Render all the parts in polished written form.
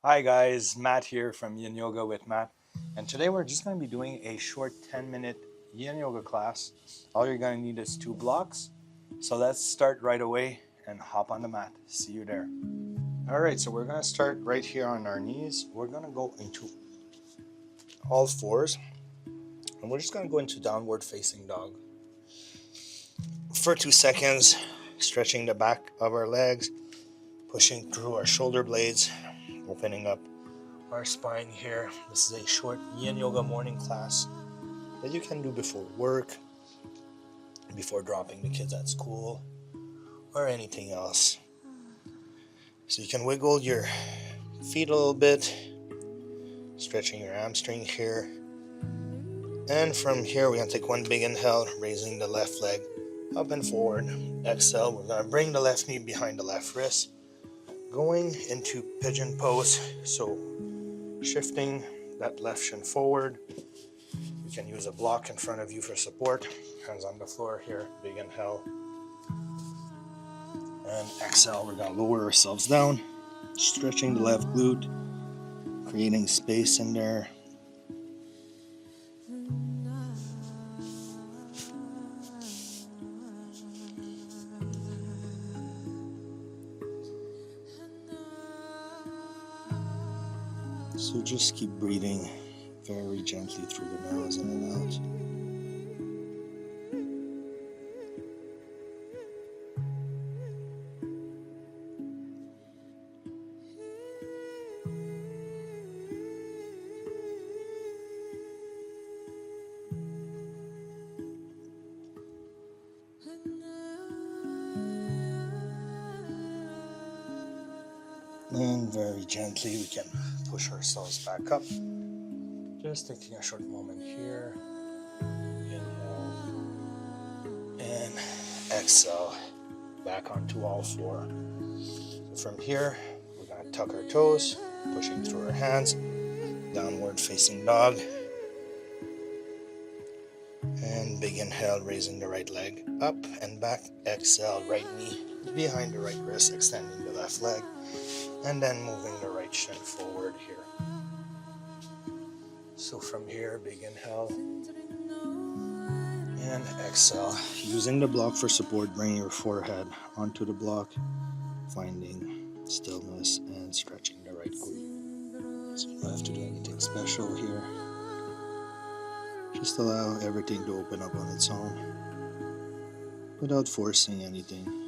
Hi guys, Matt here from Yin Yoga with Matt. And today we're just going to be doing a short 10-minute Yin Yoga class. All you're going to need is 2 blocks. So let's start right away and hop on the mat. See you there. Alright, so we're going to start right here on our knees. We're going to go into all fours. And we're just going to go into downward facing dog. For 2 seconds, stretching the back of our legs, pushing through our shoulder blades, opening up our spine here. This is a short Yin Yoga morning class that you can do before work, before dropping the kids at school, or anything else. So you can wiggle your feet a little bit, stretching your hamstring here. And from here, we're going to take one big inhale, raising the left leg up and forward. Exhale, we're going to bring the left knee behind the left wrist, going into pigeon pose. So shifting that left shin forward. You can use a block in front of you for support. Hands on the floor here. Big inhale. And exhale, we're going to lower ourselves down. Stretching the left glute. Creating space in there. So just keep breathing very gently through the nose in and out. And very gently we can push ourselves back up. Just taking a short moment here. Inhale. And exhale. Back onto all four. So from here, we're going to tuck our toes, pushing through our hands. Downward facing dog. And big inhale, raising the right leg up and back. Exhale, right knee behind the right wrist, extending the left leg. And then moving the right shin forward here. So from here, big inhale. And exhale. Using the block for support, bring your forehead onto the block. Finding stillness and stretching the right glute. So you don't have to do anything special here. Just allow everything to open up on its own without forcing anything.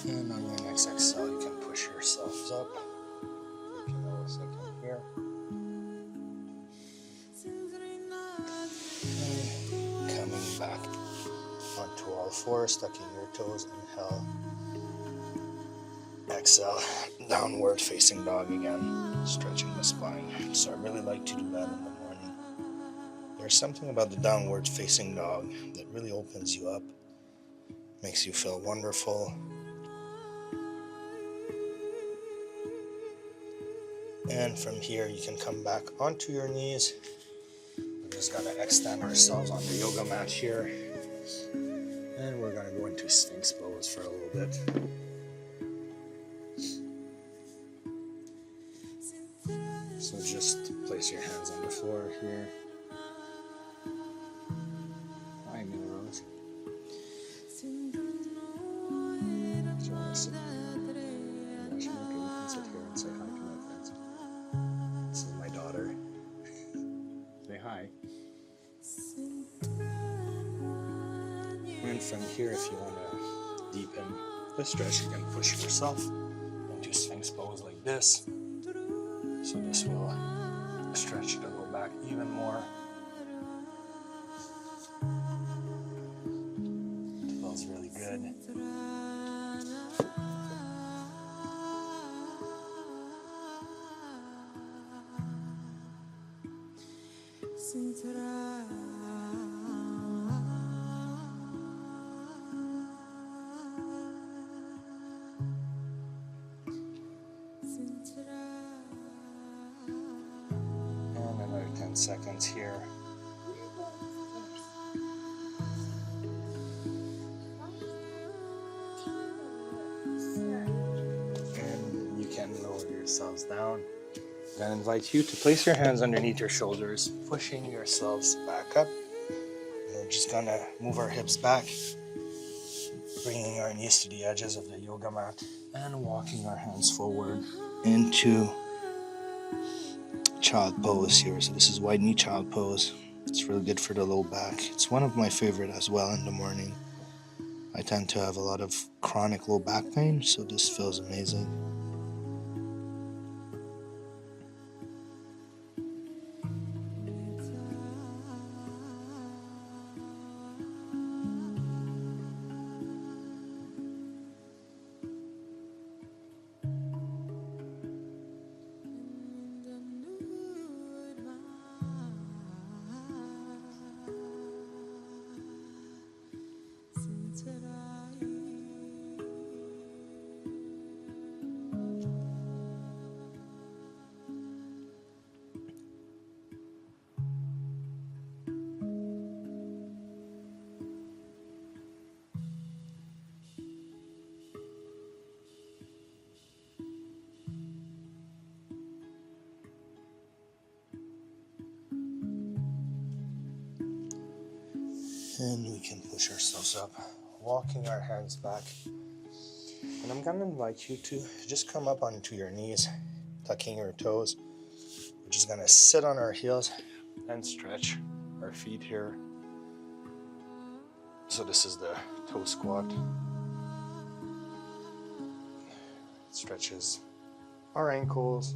And on your next exhale, you can push yourselves up. Give me a second here. And coming back onto all fours, tucking your toes. Inhale. Exhale. Downward facing dog again. Stretching the spine. So I really like to do that in the morning. There's something about the downward facing dog that really opens you up. Makes you feel wonderful. And from here, you can come back onto your knees. We're just going to extend ourselves on the yoga mat here. And we're going to go into Sphinx pose for a little bit. So just place your hands on the floor here. Hi, Rose. So you want to sit then from here, if you want to deepen the stretch, you can push yourself into Sphinx pose like this. So this will stretch the low back even more. It feels really good. And another 10 seconds here. And you can lower yourselves down. I'm going to invite you to place your hands underneath your shoulders, pushing yourselves back up. And we're just going to move our hips back, bringing our knees to the edges of the yoga mat, and walking our hands forward into child pose here. So this is wide knee child pose. It's really good for the low back. It's one of my favorite as well in the morning. I tend to have a lot of chronic low back pain, so this feels amazing. And we can push ourselves up, walking our hands back. And I'm going to invite you to just come up onto your knees, tucking your toes. We're just going to sit on our heels and stretch our feet here. So this is the toe squat. It stretches our ankles,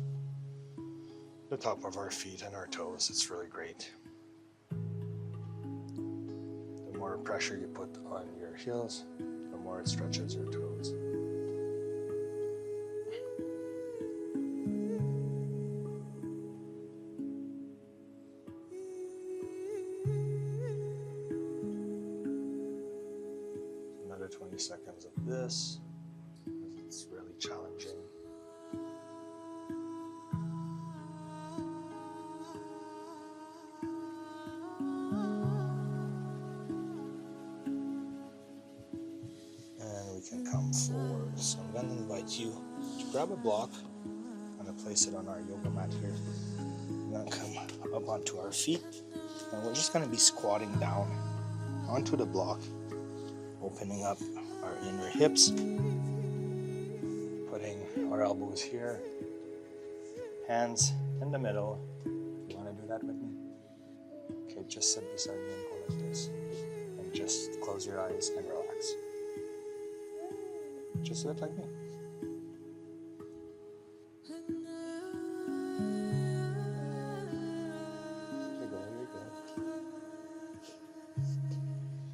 the top of our feet and our toes. It's really great. The more pressure you put on your heels, the more it stretches your toes. Another 20 seconds of this, because it's really challenging. Can come forward. So I'm going to invite you to grab a block. I'm going to place it on our yoga mat here. We're going to come up onto our feet, and we're just going to be squatting down onto the block, opening up our inner hips, putting our elbows here, hands in the middle. You want to do that with me? Okay, just sit beside me and go like this, and just close your eyes and relax. Just sit like me. You're good.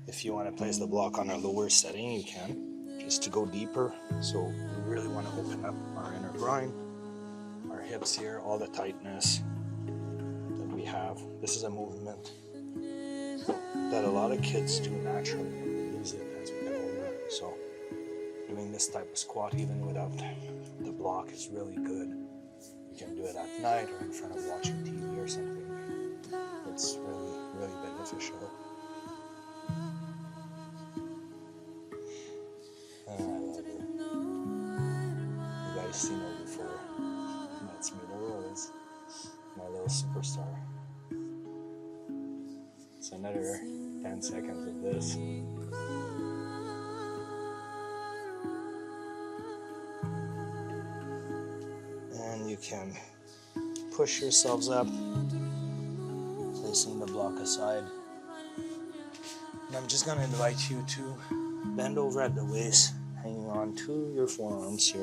If you want to place the block on a lower setting, you can, just to go deeper. So we really want to open up our inner groin, our hips here, all the tightness that we have. This is a movement that a lot of kids do naturally, and we lose it as we get older. So doing this type of squat even without the block is really good. You can do it at night or in front of watching TV or something. It's really, really beneficial. And I love it. You guys seen her before. That's me, the Rose, my little superstar. So another 10 seconds of this. You can push yourselves up, placing the block aside. And I'm just going to invite you to bend over at the waist, hanging on to your forearms here.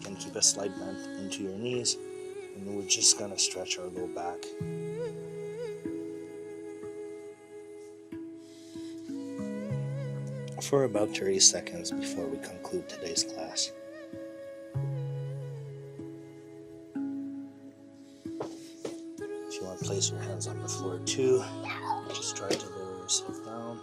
You can keep a slight bend into your knees, and we're just going to stretch our low back. For about 30 seconds before we conclude today's class. If you want to place your hands on the floor too, just try to lower yourself down.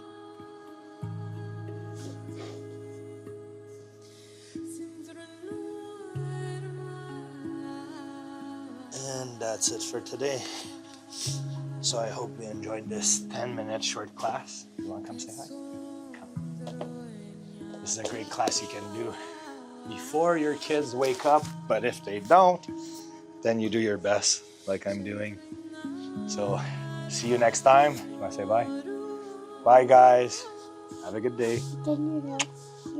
And that's it for today. So I hope you enjoyed this 10-minute short class. You want to come say hi? Come. This is a great class you can do before your kids wake up, but if they don't, then you do your best like I'm doing. So see you next time. You want to say bye? Bye guys. Have a good day. You're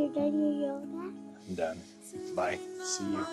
done your yoga? I'm done. Bye. See you.